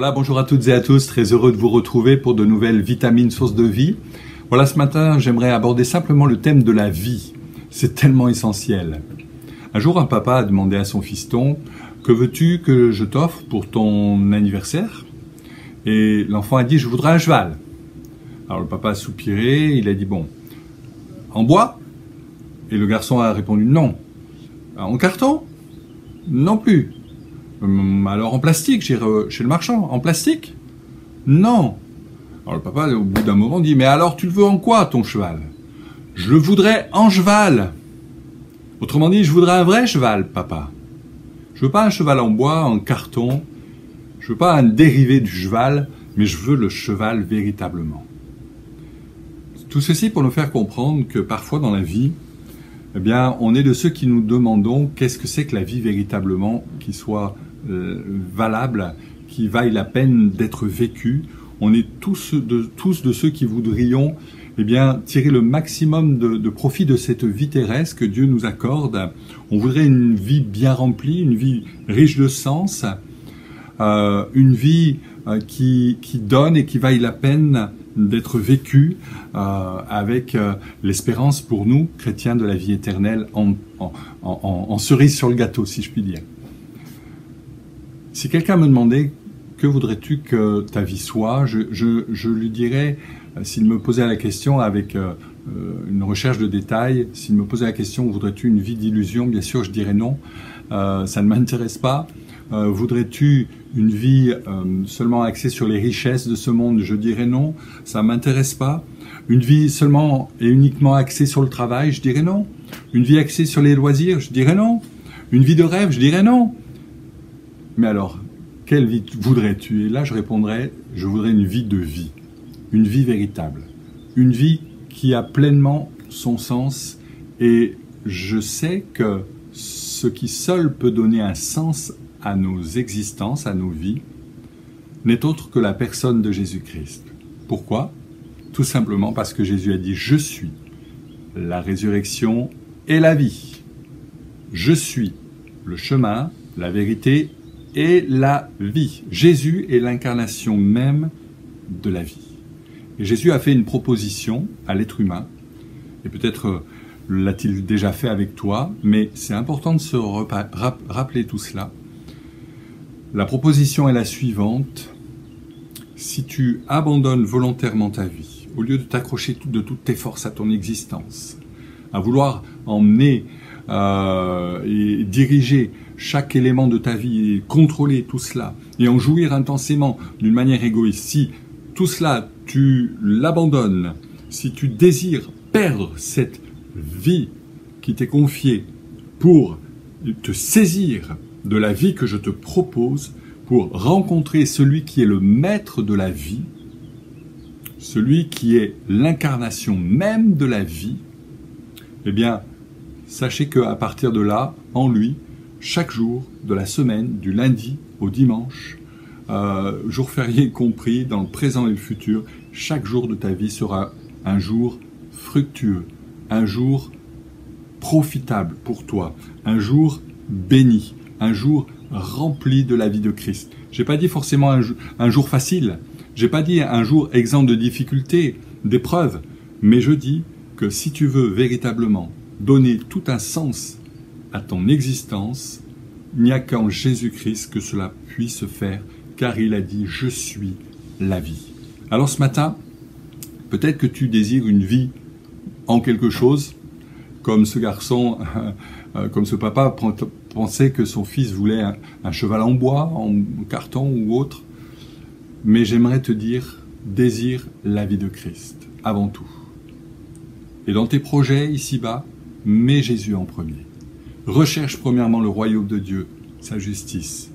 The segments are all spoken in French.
Voilà, bonjour à toutes et à tous, très heureux de vous retrouver pour de nouvelles vitamines sources de vie. Voilà, ce matin, j'aimerais aborder simplement le thème de la vie. C'est tellement essentiel. Un jour, un papa a demandé à son fiston « Que veux-tu que je t'offre pour ton anniversaire ?» Et l'enfant a dit « Je voudrais un cheval. » Alors le papa a soupiré, il a dit « Bon, en bois ?» Et le garçon a répondu « Non. » En carton? Non plus. Alors en plastique, j'irai chez le marchand. En plastique? Non. Alors le papa, au bout d'un moment, dit, mais alors tu le veux en quoi, ton cheval? Je le voudrais en cheval. Autrement dit, je voudrais un vrai cheval, papa. Je veux pas un cheval en bois, en carton. Je veux pas un dérivé du cheval, mais je veux le cheval véritablement. Tout ceci pour nous faire comprendre que parfois dans la vie, eh bien, on est de ceux qui nous demandons qu'est-ce que c'est que la vie véritablement, qui soit valable, qui vaille la peine d'être vécue. On est tous de ceux qui voudrions eh bien, tirer le maximum de profit de cette vie terrestre que Dieu nous accorde. On voudrait une vie bien remplie, une vie riche de sens, une vie qui donne et qui vaille la peine d'être vécue avec l'espérance pour nous, chrétiens, de la vie éternelle en cerise sur le gâteau, si je puis dire. Si quelqu'un me demandait que voudrais-tu que ta vie soit, je lui dirais, s'il me posait la question avec une recherche de détails, s'il me posait la question voudrais-tu une vie d'illusion, bien sûr je dirais non, ça ne m'intéresse pas. Voudrais-tu une vie seulement axée sur les richesses de ce monde? Je dirais non, ça ne m'intéresse pas. Une vie seulement et uniquement axée sur le travail? Je dirais non. Une vie axée sur les loisirs? Je dirais non. Une vie de rêve? Je dirais non. Mais alors, quelle vie voudrais-tu? Et là, je répondrais, je voudrais une vie de vie. Une vie véritable. Une vie qui a pleinement son sens. Et je sais que ce qui seul peut donner un sens à nos existences, à nos vies, n'est autre que la personne de Jésus-Christ. Pourquoi? Tout simplement parce que Jésus a dit « Je suis la résurrection et la vie. Je suis le chemin, la vérité et la vie. » Jésus est l'incarnation même de la vie. Et Jésus a fait une proposition à l'être humain, et peut-être l'a-t-il déjà fait avec toi, mais c'est important de se rappeler tout cela. La proposition est la suivante. Si tu abandonnes volontairement ta vie, au lieu de t'accrocher de toutes tes forces à ton existence, à vouloir emmener et diriger chaque élément de ta vie et contrôler tout cela et en jouir intensément d'une manière égoïste, si tout cela tu l'abandonnes, si tu désires perdre cette vie qui t'est confiée pour te saisir de la vie que je te propose, pour rencontrer celui qui est le maître de la vie, celui qui est l'incarnation même de la vie, eh bien, sachez qu'à partir de là, en lui, chaque jour de la semaine, du lundi au dimanche, jour férié compris, dans le présent et le futur, chaque jour de ta vie sera un jour fructueux, un jour profitable pour toi, un jour béni, un jour rempli de la vie de Christ. J'ai pas dit forcément un jour facile, j'ai pas dit un jour exempt de difficultés, d'épreuves, mais je dis que si tu veux véritablement donner tout un sens à ton existence, il n'y a qu'en Jésus-Christ que cela puisse se faire, car il a dit « Je suis la vie ». Alors ce matin, peut-être que tu désires une vie en quelque chose, comme ce garçon, comme ce papa pensait que son fils voulait un cheval en bois, en carton ou autre. Mais j'aimerais te dire, désire la vie de Christ, avant tout. Et dans tes projets ici-bas, mets Jésus en premier. Recherche premièrement le royaume de Dieu, sa justice.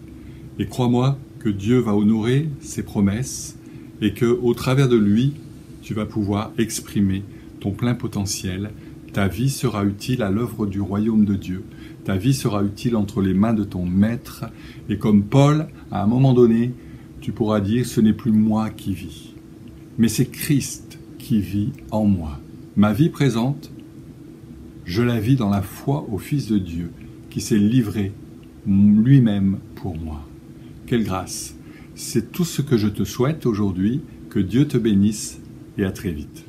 Et crois-moi que Dieu va honorer ses promesses et qu'au travers de lui, tu vas pouvoir exprimer ton plein potentiel. Ta vie sera utile à l'œuvre du royaume de Dieu. Ta vie sera utile entre les mains de ton maître. Et comme Paul, à un moment donné, tu pourras dire « Ce n'est plus moi qui vis, mais c'est Christ qui vit en moi. Ma vie présente, je la vis dans la foi au Fils de Dieu qui s'est livré lui-même pour moi. » Quelle grâce, C'est tout ce que je te souhaite aujourd'hui. Que Dieu te bénisse et à très vite.